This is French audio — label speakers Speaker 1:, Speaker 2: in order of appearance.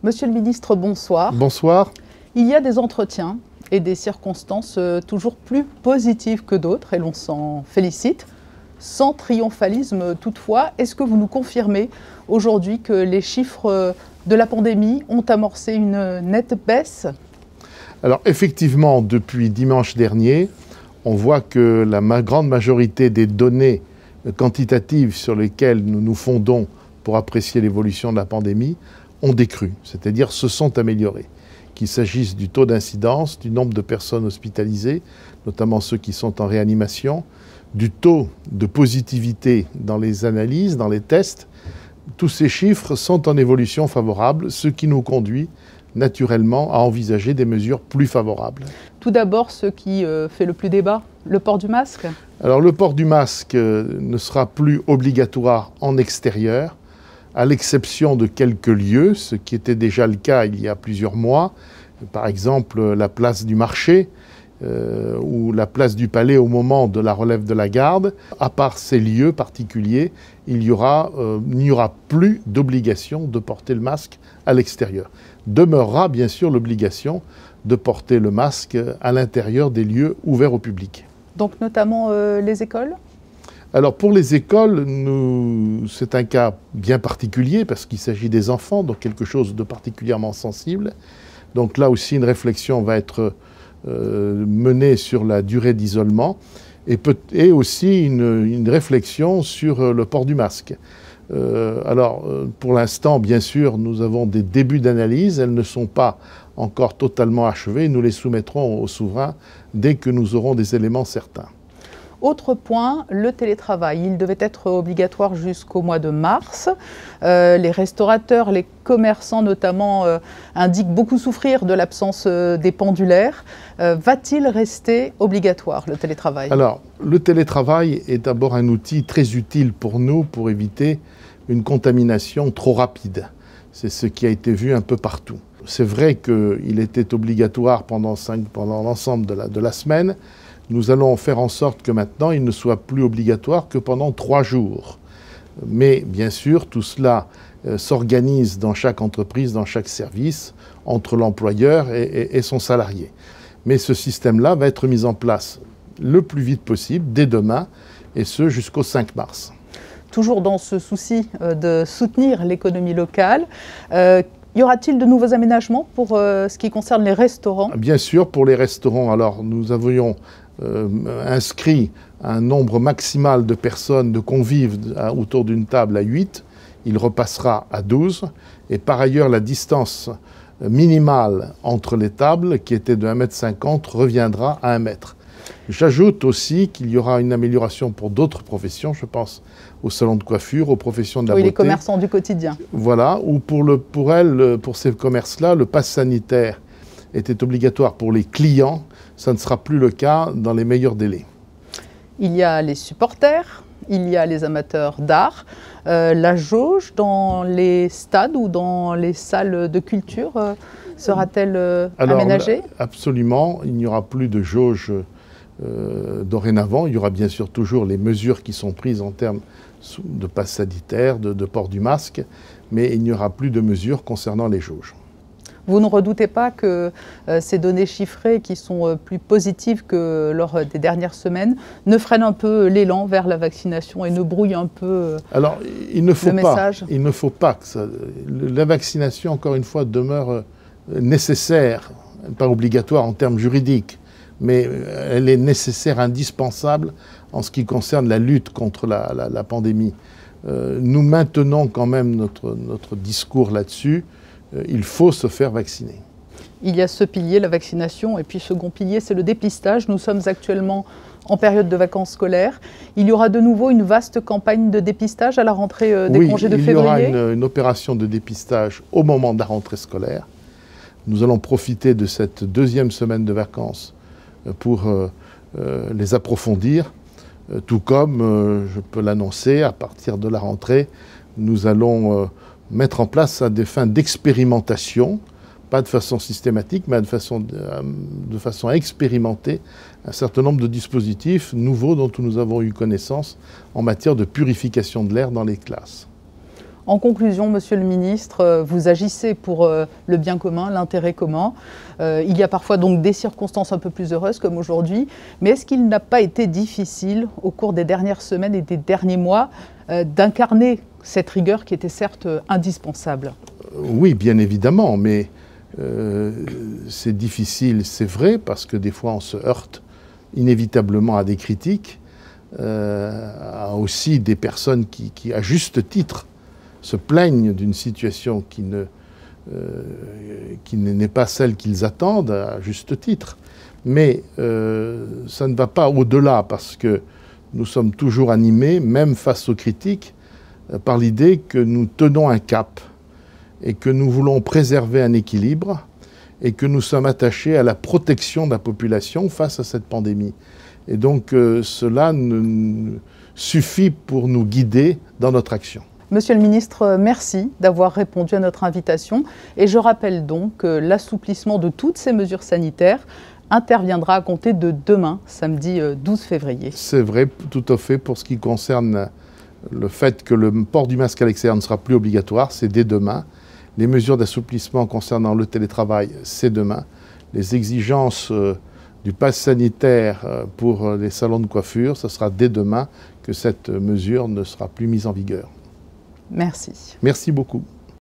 Speaker 1: Monsieur le ministre, bonsoir.
Speaker 2: Bonsoir.
Speaker 1: Il y a des entretiens et des circonstances toujours plus positives que d'autres et l'on s'en félicite. Sans triomphalisme toutefois, est-ce que vous nous confirmez aujourd'hui que les chiffres de la pandémie ont amorcé une nette baisse?
Speaker 2: Alors effectivement, depuis dimanche dernier, on voit que la grande majorité des données quantitatives sur lesquelles nous nous fondons pour apprécier l'évolution de la pandémie ont décru, c'est-à-dire se sont améliorées. Qu'il s'agisse du taux d'incidence, du nombre de personnes hospitalisées, notamment ceux qui sont en réanimation, du taux de positivité dans les analyses, dans les tests, tous ces chiffres sont en évolution favorable, ce qui nous conduit naturellement à envisager des mesures plus favorables.
Speaker 1: Tout d'abord, ce qui fait le plus débat, le port du masque.
Speaker 2: Alors le port du masque ne sera plus obligatoire en extérieur, à l'exception de quelques lieux, ce qui était déjà le cas il y a plusieurs mois, par exemple la place du marché ou la place du Palais au moment de la relève de la garde. À part ces lieux particuliers, il n'y aura plus d'obligation de porter le masque à l'extérieur. Demeurera bien sûr l'obligation de porter le masque à l'intérieur des lieux ouverts au public.
Speaker 1: Donc notamment les écoles ?
Speaker 2: Alors pour les écoles, c'est un cas bien particulier parce qu'il s'agit des enfants, donc quelque chose de particulièrement sensible. Donc là aussi une réflexion va être menée sur la durée d'isolement et aussi une réflexion sur le port du masque. Pour l'instant, bien sûr, nous avons des débuts d'analyse, elles ne sont pas encore totalement achevées, nous les soumettrons aux souverains dès que nous aurons des éléments certains.
Speaker 1: Autre point, le télétravail. Il devait être obligatoire jusqu'au mois de mars. Les restaurateurs, les commerçants notamment, indiquent beaucoup souffrir de l'absence des pendulaires. Va-t-il rester obligatoire, le télétravail?
Speaker 2: Alors, le télétravail est d'abord un outil très utile pour nous pour éviter une contamination trop rapide. C'est ce qui a été vu un peu partout. C'est vrai qu'il était obligatoire pendant l'ensemble de la semaine. Nous allons faire en sorte que maintenant, il ne soit plus obligatoire que pendant 3 jours. Mais bien sûr, tout cela s'organise dans chaque entreprise, dans chaque service, entre l'employeur et son salarié. Mais ce système-là va être mis en place le plus vite possible, dès demain, et ce jusqu'au 5 mars.
Speaker 1: Toujours dans ce souci de soutenir l'économie locale, y aura-t-il de nouveaux aménagements pour ce qui concerne les restaurants?
Speaker 2: Bien sûr, pour les restaurants. Alors, nous avions inscrit un nombre maximal de personnes, de convives autour d'une table à 8. Il repassera à 12. Et par ailleurs, la distance minimale entre les tables, qui était de 1,50 m, reviendra à 1 m. J'ajoute aussi qu'il y aura une amélioration pour d'autres professions, je pense aux salons de coiffure, aux professions de la beauté.
Speaker 1: Les commerçants du quotidien.
Speaker 2: Voilà, où pour ces commerces-là, le pass sanitaire était obligatoire pour les clients. Ça ne sera plus le cas dans les meilleurs délais.
Speaker 1: Il y a les supporters, il y a les amateurs d'art. La jauge dans les stades ou dans les salles de culture sera-t-elle aménagée?
Speaker 2: Absolument, il n'y aura plus de jauge dorénavant. Il y aura bien sûr toujours les mesures qui sont prises en termes de pass sanitaire, de port du masque, mais il n'y aura plus de mesures concernant les jauges.
Speaker 1: Vous ne redoutez pas que ces données chiffrées qui sont plus positives que lors des dernières semaines ne freinent un peu l'élan vers la vaccination et ne brouillent un peu le message?
Speaker 2: Il ne faut pas que la vaccination, encore une fois, demeure nécessaire, pas obligatoire en termes juridiques, mais elle est nécessaire, indispensable en ce qui concerne la lutte contre la pandémie. Nous maintenons quand même notre discours là-dessus. Il faut se faire vacciner.
Speaker 1: Il y a ce pilier, la vaccination, et puis second pilier, c'est le dépistage. Nous sommes actuellement en période de vacances scolaires. Il y aura de nouveau une vaste campagne de dépistage à la rentrée des congés de février.
Speaker 2: Il y aura une opération de dépistage au moment de la rentrée scolaire. Nous allons profiter de cette 2e semaine de vacances pour les approfondir. Tout comme, je peux l'annoncer, à partir de la rentrée, nous allons mettre en place à des fins d'expérimentation, pas de façon systématique, mais de façon à expérimenter un certain nombre de dispositifs nouveaux dont nous avons eu connaissance en matière de purification de l'air dans les classes.
Speaker 1: En conclusion, Monsieur le Ministre, vous agissez pour le bien commun, l'intérêt commun. Il y a parfois donc des circonstances un peu plus heureuses comme aujourd'hui, mais est-ce qu'il n'a pas été difficile au cours des dernières semaines et des derniers mois d'incarner cette rigueur qui était certes indispensable?
Speaker 2: Oui, bien évidemment, mais c'est difficile, c'est vrai, parce que des fois on se heurte inévitablement à des critiques, à aussi des personnes qui, à juste titre, se plaignent d'une situation qui n'est pas celle qu'ils attendent, à juste titre. Mais ça ne va pas au-delà, parce que nous sommes toujours animés, même face aux critiques, par l'idée que nous tenons un cap et que nous voulons préserver un équilibre et que nous sommes attachés à la protection de la population face à cette pandémie. Et donc cela suffit pour nous guider dans notre action.
Speaker 1: Monsieur le Ministre, merci d'avoir répondu à notre invitation. Et je rappelle donc que l'assouplissement de toutes ces mesures sanitaires interviendra à compter de demain, samedi 12 février.
Speaker 2: C'est vrai, tout à fait, pour ce qui concerne le fait que le port du masque à l'extérieur ne sera plus obligatoire, c'est dès demain. Les mesures d'assouplissement concernant le télétravail, c'est demain. Les exigences du pass sanitaire pour les salons de coiffure, ce sera dès demain que cette mesure ne sera plus mise en vigueur.
Speaker 1: Merci.
Speaker 2: Merci beaucoup.